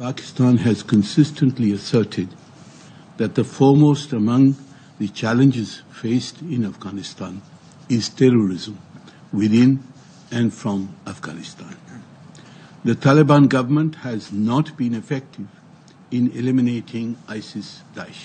Pakistan has consistently asserted that the foremost among the challenges faced in Afghanistan is terrorism within and from Afghanistan. The Taliban government has not been effective in eliminating ISIS-Daesh.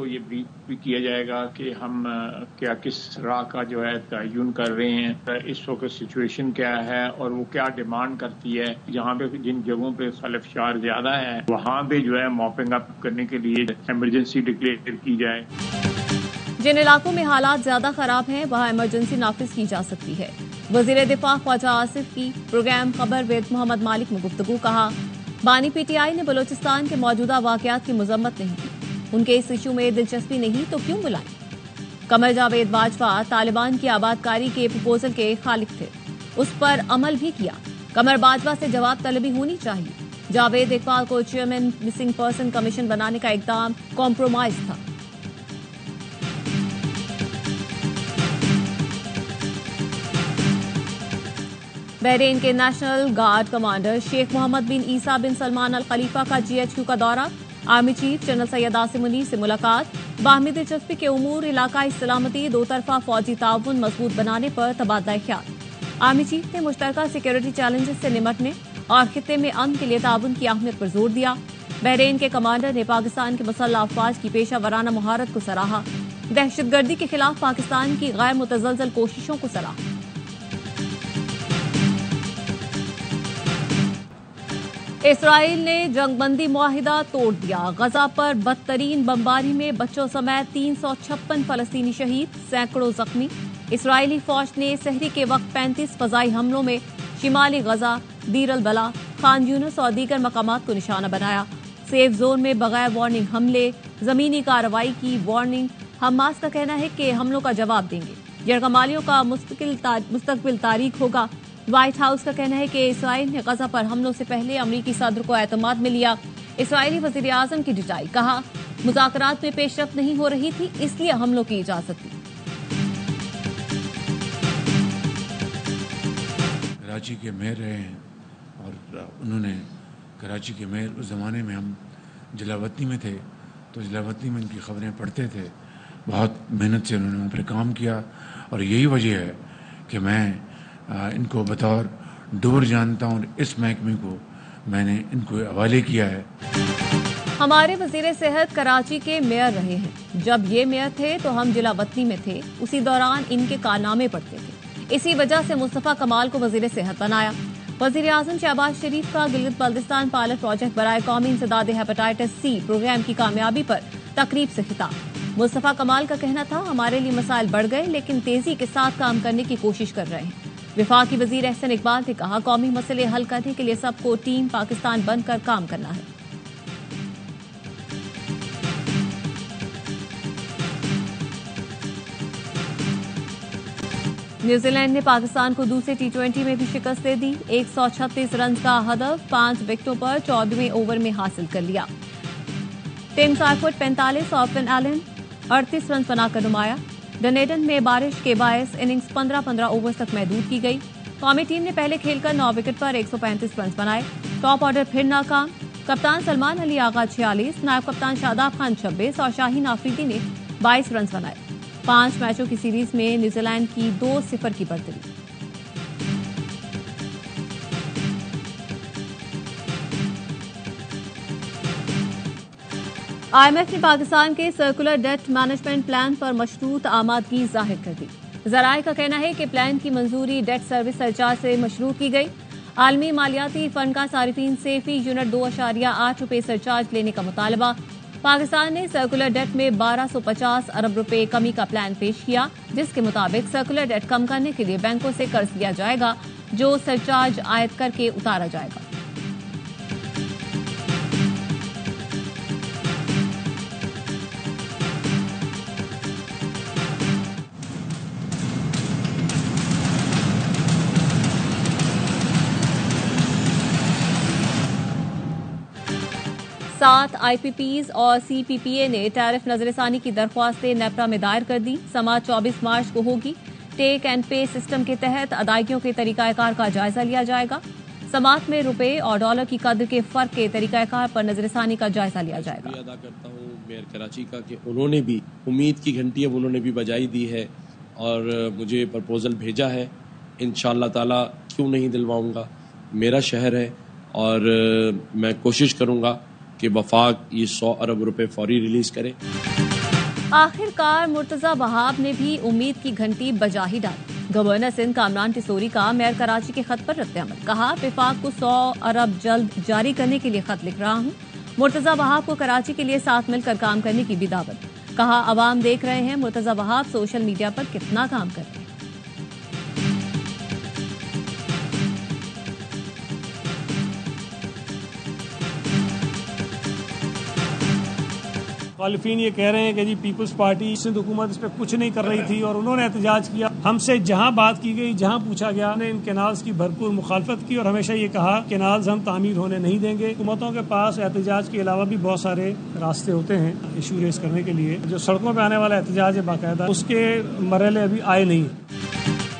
کو یہ brief بھی کیا جائے گا کہ ہم کیا کس راہ کا جو ہے تعین کر رہے ہیں، اس وقت سچویشن کیا ہے اور وہ کیا ڈیمانڈ کرتی ہے. جہاں پہ جن جگہوں پہ خلفشار زیادہ ہے وہاں پہ جو ہے موپنگ اپ کرنے کے لیے ایمرجنسی ڈکلیئر کی جائے. جن علاقوں میں حالات زیادہ خراب ہیں وہاں ایمرجنسی نافذ کی جا سکتی ہے. وزیر دفاع خواجہ آصف کی پروگرام خبر ود محمد مالک میں گفتگو. کہا بانی پی ٹی آئی نے بلوچستان کے موجودہ واقعات کی مذمت نہیں کی، ان کے اس ایشو میں دلچسپی نہیں تو کیوں بلائیں. قمر جاوید باجوہ طالبان کی آبادکاری کے پروپوزل کے خالق تھے، اس پر عمل بھی کیا. قمر باجوہ سے جواب طلبی ہونی چاہیے. جاوید اقبال کو چیئرمین مسنگ پرسن کمیشن بنانے کا اقدام کمپرومائز تھا. بحرین کے نیشنل گارڈ کمانڈر شیخ محمد بن عیسیٰ بن سلمان الخلیفہ کا GHQ کا دورہ. Army chief general Syed Asim Munir سے ملاقات. باہمی دلچسپی کے امور، علاقائی سلامتی، دو طرفہ فوجی تعاون مضبوط بنانے پر تبادلہ خیال. آرمی چیف نے مشترکہ سیکورٹی چیلنجز سے نمٹنے اور خطے میں امن کے لیے تعاون کی اہمیت پر زور دیا. بحرین کے کمانڈر نے پاکستان کے مسلح افواج کی پیشہ ورانہ مہارت کو سراہا. دہشت گردی کے خلاف پاکستان کی غیر متزلزل کوششوں کو سراہا. اسرائیل نے جنگ بندی معاہدہ توڑ دیا. غزہ پر بدترین بمباری میں بچوں سمیت 356 فلسطینی شہید، سینکڑوں زخمی. اسرائیلی فوج نے سحری کے وقت 35 فضائی حملوں میں شمالی غزہ، دیر البلا، خان یونس اور دیگر مقامات کو نشانہ بنایا. سیف زون میں بغیر وارننگ حملے، زمینی کارروائی کی وارننگ. حماس کا کہنا ہے کہ حملوں کا جواب دیں گے. یرغمالیوں کا مستقبل تاریک ہوگا. وائٹ ہاؤس کا کہنا ہے کہ اسرائیل نے غزہ پر حملوں سے پہلے امریکی صدر کو اعتماد میں لیا. اسرائیلی وزیر اعظم کی ڈٹائی. کہا مذاکرات میں پیش رفت نہیں ہو رہی تھی اس لیے حملوں کی اجازت دی. کراچی کے میئر رہے ہیں اور انہوں نے کراچی کے میئر اس زمانے میں ہم جلاوطنی میں تھے تو جلاوطنی میں ان کی خبریں پڑھتے تھے. بہت محنت سے انہوں نے وہاں پر کام کیا اور یہی وجہ ہے کہ میں ان کو بطور دور جانتا ہوں اور اس محکمے کو میں نے ان کو حوالے کیا ہے. ہمارے وزیر صحت کراچی کے میئر رہے ہیں. جب یہ میئر تھے تو ہم جلاوطنی میں تھے، اسی دوران ان کے کارنامے پڑھتے تھے. اسی وجہ سے مصطفیٰ کمال کو وزیر صحت بنایا. وزیر اعظم شہباز شریف کا گلگت بلتستان پائلٹ پروجیکٹ برائے قومی انسداد ہیپاٹائٹس C پروگرام کی کامیابی پر تقریب سے خطاب. مصطفیٰ کمال کا کہنا تھا ہمارے لیے مسائل بڑھ گئے لیکن تیزی کے ساتھ کام کرنے کی کوشش کر رہے ہیں. وفاقی وزیر احسن اقبال نے کہا قومی مسئلے حل کرنے کے لیے سب کو ٹیم پاکستان بن کر کام کرنا ہے. نیوزی لینڈ نے پاکستان کو دوسرے T20 میں بھی شکست دے دی. 136 رنز کا ہدف 5 وکٹوں پر 14ویں اوور میں حاصل کر لیا. ٹم سائفرٹ 45 اور فن ایلن 38 رنز بنا کر نمایاں. ڈنیڈن میں بارش کے باعث اننگز 15 اوور تک محدود کی گئی. قومی ٹیم نے پہلے کھیل کر 9 وکٹ پر 135 رنز بنائے. ٹاپ آرڈر پھر ناکام. کپتان سلمان علی آغا 46، نائب کپتان شاداب خان 26 اور شاہین آفریدی نے 22 رنز بنائے. 5 میچوں کی سیریز میں نیوزی لینڈ کی 2-0 کی برتری. IMF نے پاکستان کے سرکولر ڈیٹ مینجمنٹ پلان پر مشروط آمادگی ظاہر کر دی. ذرائع کا کہنا ہے کہ پلان کی منظوری ڈیٹ سروس سرچارج سے مشروط کی گئی. عالمی مالیاتی فنڈ کا صارفین سے فی یونٹ 2.8 روپے سرچارج لینے کا مطالبہ. پاکستان نے سرکولر ڈیٹ میں 1250 ارب روپے کمی کا پلان پیش کیا جس کے مطابق سرکولر ڈیٹ کم کرنے کے لیے بینکوں سے قرض لیا جائے گا جو سرچارج عائد کر کے اتارا جائے گا. سات IPPs اور CPPA نے ٹیرف نظر ثانی کی درخواستیں نیپرا میں دائر کر دی. سماعت 24 مارچ کو ہوگی. ٹیک اینڈ پے سسٹم کے تحت ادائیگیوں کے طریقہ کار کا جائزہ لیا جائے گا. سماعت میں روپے اور ڈالر کی قدر کے فرق کے طریقہ کار پر نظر ثانی کا جائزہ لیا جائے گا. ادا کرتا ہوں میئر کراچی کا کہ انہوں نے بھی امید کی گھنٹی اب انہوں نے بھی بجائی دی ہے اور مجھے پرپوزل بھیجا ہے. انشاءاللہ تعالی کیوں نہیں دلواؤں گا. میرا شہر ہے اور میں کوشش کروں گا کہ وفاق یہ 100 ارب روپے فوری ریلیز کرے. آخر کار مرتضی وہاب نے بھی امید کی گھنٹی بجا ہی ڈالی. گورنر سندھ کامران ٹیسوری کا میئر کراچی کے خط پر رد عمل. کہا وفاق کو 100 ارب جلد جاری کرنے کے لیے خط لکھ رہا ہوں. مرتضی وہاب کو کراچی کے لیے ساتھ مل کر کام کرنے کی بھی دعوت. کہا عوام دیکھ رہے ہیں مرتضی وہاب سوشل میڈیا پر کتنا کام کرتے ہیں. مخالفین یہ کہہ رہے ہیں کہ جی پیپلز پارٹی سندھ حکومت اس پہ کچھ نہیں کر رہی تھی اور انہوں نے احتجاج کیا. ہم سے جہاں بات کی گئی، جہاں پوچھا گیا، ہم نے ان کینالز کی بھرپور مخالفت کی اور ہمیشہ یہ کہا کینالز ہم تعمیر ہونے نہیں دیں گے. حکومتوں کے پاس احتجاج کے علاوہ بھی بہت سارے راستے ہوتے ہیں ایشو ریز کرنے کے لیے. جو سڑکوں پہ آنے والا احتجاج ہے باقاعدہ، اس کے مرحلے ابھی آئے نہیں.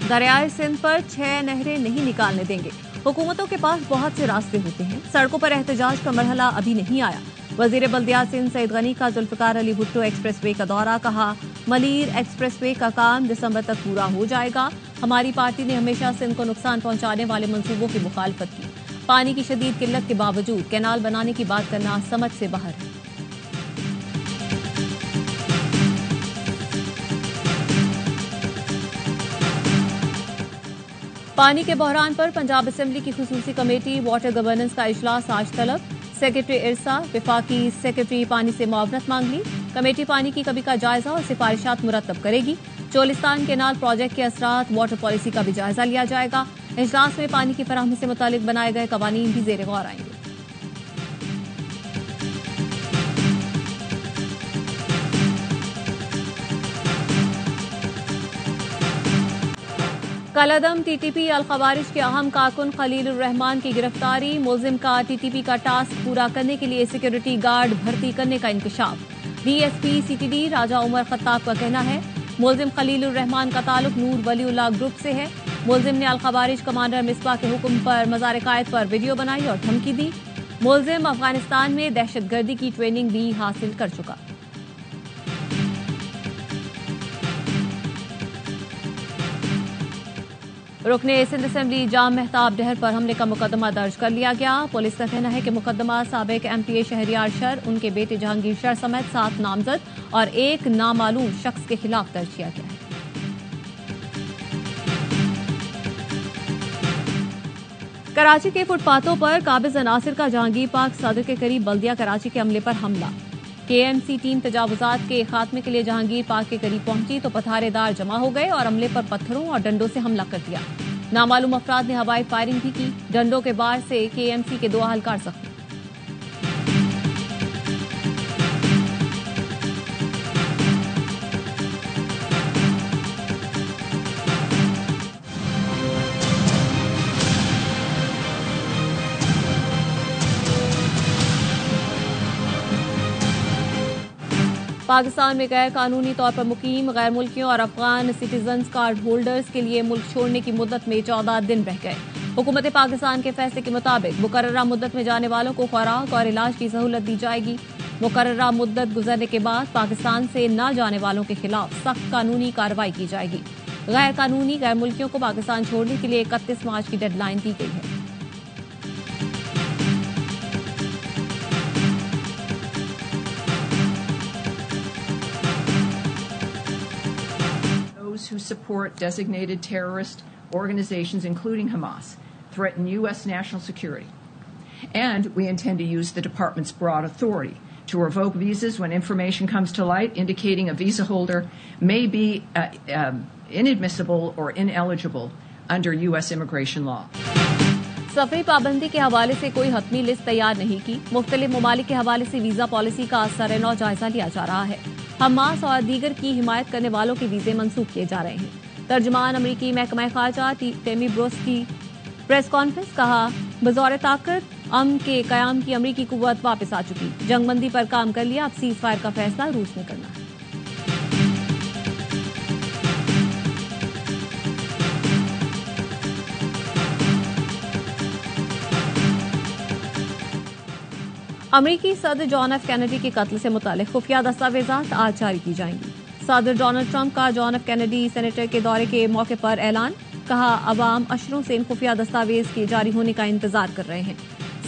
دریائے سندھ پر 6 نہریں نہیں نکالنے دیں گے. حکومتوں کے پاس بہت سے راستے ہوتے ہیں، سڑکوں پر احتجاج کا مرحلہ ابھی نہیں آیا. وزیر بلدیات سندھ سعید غنی کا ذوالفقار علی بھٹو ایکسپریس وے کا دورہ. کہا ملیر ایکسپریس وے کا کام دسمبر تک پورا ہو جائے گا. ہماری پارٹی نے ہمیشہ سندھ کو نقصان پہنچانے والے منصوبوں کی مخالفت کی. پانی کی شدید قلت کے باوجود کینال بنانے کی بات کرنا سمجھ سے باہر ہے. پانی کے بحران پر پنجاب اسمبلی کی خصوصی کمیٹی واٹر گورننس کا اجلاس آج طلب. سیکرٹری ارسا وفاقی سیکرٹری پانی سے معاونت مانگ لی. کمیٹی پانی کی کمی کا جائزہ اور سفارشات مرتب کرے گی. چولستان کینال پروجیکٹ کے اثرات واٹر پالیسی کا بھی جائزہ لیا جائے گا. اجلاس میں پانی کی فراہمی سے متعلق بنائے گئے قوانین بھی زیر غور آئیں گے. کالعدم ٹی ٹی پی الخوارج کے اہم کارکن خلیل الرحمان کی گرفتاری. ملزم کا ٹی ٹی پی کا ٹاسک پورا کرنے کے لیے سیکورٹی گارڈ بھرتی کرنے کا انکشاف. D S P C T D Raja Umar Khattab کا کہنا ہے ملزم خلیل الرحمان کا تعلق نور ولی اللہ گروپ سے ہے. ملزم نے الخوارج کمانڈر مصباح کے حکم پر مزار قائد پر ویڈیو بنائی اور دھمکی دی. ملزم افغانستان میں دہشت گردی کی ٹریننگ بھی حاصل کر چکا. رکن سندھ اسمبلی جام مہتاب ڈہر پر حملے کا مقدمہ درج کر لیا گیا. پولیس کا کہنا ہے کہ مقدمہ سابق ایم پی اے شہریار شر، ان کے بیٹے جہانگیر شر سمیت 7 نامزد اور 1 نامعلوم شخص کے خلاف درج کیا گیا ہے. کراچی کے فٹ پاتھوں پر قابض عناصر کا جہانگیر پارک صدر کے قریب بلدیہ کراچی کے عملے پر حملہ. کے ایم سی ٹیم تجاوزات کے خاتمے کے لیے جہانگیر پارک کے قریب پہنچی تو پتھارے دار جمع ہو گئے اور عملے پر پتھروں اور ڈنڈوں سے حملہ کر دیا. نامعلوم افراد نے ہوائی فائرنگ بھی کی. ڈنڈوں کے وار سے کے ایم سی کے 2 اہلکار زخمی. پاکستان میں غیر قانونی طور پر مقیم غیر ملکیوں اور افغان سٹیزنز کارڈ ہولڈرز کے لیے ملک چھوڑنے کی مدت میں 14 دن رہ گئے. حکومت پاکستان کے فیصلے کے مطابق مقررہ مدت میں جانے والوں کو خوراک اور علاج کی سہولت دی جائے گی. مقررہ مدت گزرنے کے بعد پاکستان سے نہ جانے والوں کے خلاف سخت قانونی کارروائی کی جائے گی. غیر قانونی غیر ملکیوں کو پاکستان چھوڑنے کے لیے 31 مارچ کی ڈیڈ لائن دی گئی ہے. Who support designated terrorist organizations, including Hamas, threaten U.S. national security. And we intend to use the department's broad authority to revoke visas when information comes to light indicating a visa holder may be inadmissible or ineligible under U.S. immigration law. سفری پابندی کے حوالے سے کوئی حتمی list تیار نہیں کی. مختلف ممالک کے حوالے سے ویزا پالیسی کا سر نو جائزہ لیا جا رہا ہے. حماس اور دیگر کی حمایت کرنے والوں کے ویزے منسوخ کیے جا رہے ہیں. ترجمان امریکی محکمہ خارجہ ٹیمی بروس کی پریس کانفرنس. کہا بظور طاقت امن کے قیام کی امریکی قوت واپس آ چکی. جنگ بندی پر کام کر لیا. اب سیز فائر کا فیصلہ روس نے کرنا ہے. امریکی صدر جان ایف کینیڈی کے قتل سے متعلق خفیہ دستاویزات آج جاری کی جائیں گی. صدر ڈونلڈ ٹرمپ کا جان ایف کینیڈی سینیٹر کے دورے کے موقع پر اعلان. کہا عوام اشروں سے ان خفیہ دستاویز کے جاری ہونے کا انتظار کر رہے ہیں.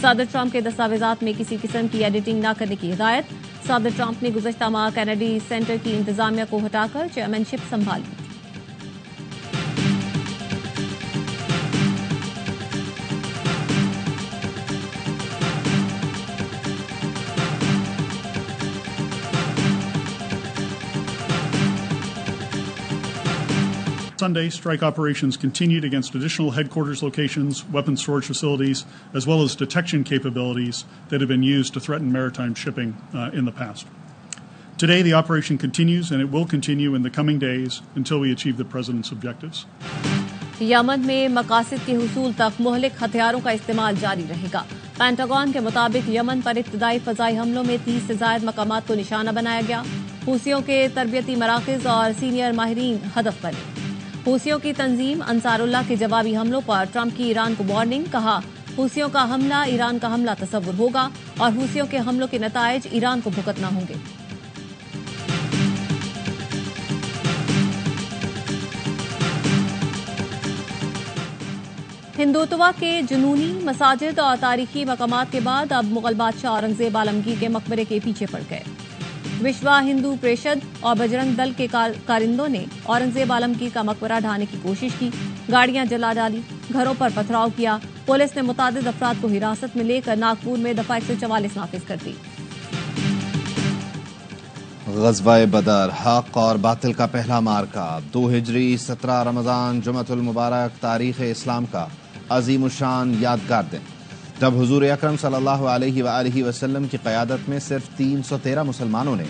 صدر ٹرمپ کے دستاویزات میں کسی قسم کی ایڈیٹنگ نہ کرنے کی ہدایت. صدر ٹرمپ نے گزشتہ ماہ کینیڈی سینٹر کی انتظامیہ کو ہٹا کر chairman ship سنبھالی. Sunday, strike operations continued against additional headquarters locations, weapons storage facilities, as well as detection capabilities that have been used to threaten maritime shipping in the past. Today, the operation continues, and it will continue in the coming days until we achieve the President's objectives. یمن میں مقاصد کے حصول تک مہلک ہتھیاروں کا استعمال جاری رہے گا. پینٹاگون کے مطابق یمن پر ابتدائی فضائی حملوں میں 30 سے زائد مقامات کو نشانہ بنایا گیا. حوثیوں کے تربیتی مراکز اور سینئر ماہرین ہدف بنے. حوثیوں کی تنظیم انصار اللہ کے جوابی حملوں پر ٹرمپ کی ایران کو وارننگ. کہا حوثیوں کا حملہ ایران کا حملہ تصور ہوگا اور حوثیوں کے حملوں کے نتائج ایران کو بھگتنا ہوں گے. ہندوتوا کے جنونی مساجد اور تاریخی مقامات کے بعد اب مغل بادشاہ اورنگزیب عالمگیر کے مقبرے کے پیچھے پڑ گئے. وشوا ہندو پریشد اور بجرنگ دل کے کارندوں نے اورنگزیب عالمگیر کا مقبرہ ڈھانے کی کوشش کی. گاڑیاں جلا ڈالی، گھروں پر پتھراؤ کیا. پولیس نے متعدد افراد کو حراست میں لے کر ناگپور میں دفعہ 144 نافذ کر دی. غزوہ بدر حق اور باطل کا پہلا مارکا. 2 ہجری 17 رمضان جمعۃ المبارک تاریخ اسلام کا عظیم الشان یادگار دن، جب حضور اکرم صلی اللہ علیہ وآلہ وسلم کی قیادت میں صرف 313 مسلمانوں نے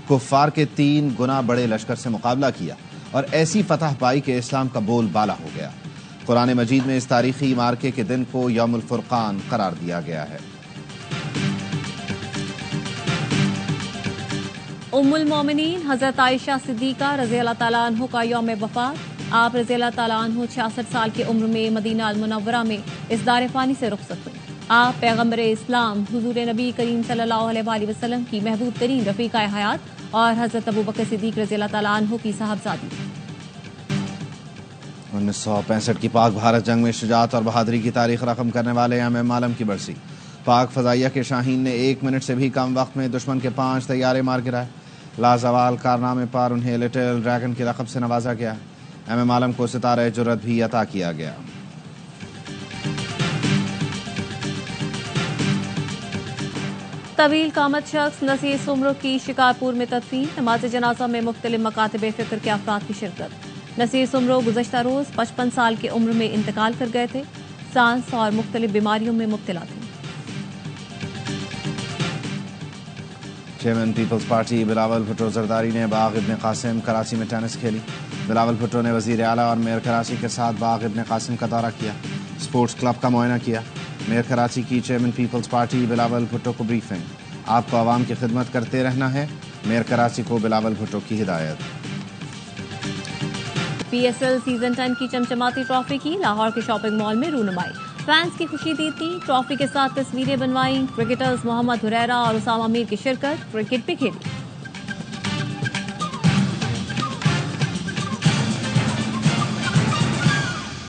کفار کے 3 گنا بڑے لشکر سے مقابلہ کیا اور ایسی فتح پائی کہ اسلام کا بول بالا ہو گیا. قرآن مجید میں اس تاریخی مارکے کے دن کو یوم الفرقان قرار دیا گیا ہے. ام المومنین حضرت عائشہ صدیقہ رضی اللہ تعالیٰ عنہ کا یوم وفات. آپ رضی اللہ تعالیٰ عنہ 66 سال کی عمر میں مدینہ المنورہ میں اس دار فانی سے رخصت ہوئی. آپ پیغمبر اسلام حضور نبی کریم صلی اللہ علیہ وآلہ وسلم کی محبوب ترین رفیقہ حیات اور حضرت ابوبکر صدیق رضی اللہ تعالیٰ عنہ کی صاحبزادی. 1965 کی پاک بھارت جنگ میں شجاعت اور بہادری کی تاریخ رقم کرنے والے ایم عالم کی برسی. پاک فضائیہ کے شاہین نے 1 منٹ سے بھی کم وقت میں دشمن کے 5 طیارے مار گرائے. لازوال کارنامے پر انہیں لٹل ڈریگن کے لقب سے نوازا گیا. ایم عالم کو ستارہ جرأت بھی عطا کیا گیا. طویل قامت شخص نصیر سمرو کی شکارپور میں تدفین. نماز جنازہ میں مختلف مکاتب فکر کے افراد کی شرکت. نصیر سمرو گزشتہ روز 55 سال کی عمر میں انتقال کر گئے تھے. سانس اور مختلف بیماریوں میں مبتلا تھے. چیئرمین پیپلز پارٹی بلاول بھٹو زرداری نے باغ ابن قاسم کراچی میں ٹینس کھیلی. بلاول بھٹو نے وزیر اعلیٰ اور میئر کراچی کے ساتھ باغ ابن قاسم کا دورہ کیا. اسپورٹس کلب کا معائنہ کیا. میئر کراچی کی چیئرمین پیپلز پارٹی بلاول بھٹو کو بریفنگ. آپ کو عوام کی خدمت کرتے رہنا ہے، میئر کراچی کو بلاول بھٹو کی ہدایت. پی ایس ایل سیزن 10 کی چمچماتی ٹرافی کی لاہور کے شاپنگ مال میں رونمائی. فینس کی خوشی دی تھی. ٹرافی کے ساتھ تصویریں بنوائیں. کرکٹرز محمد ہریرہ اور اسامہ میر کی شرکت. کرکٹ بھی کھیلی.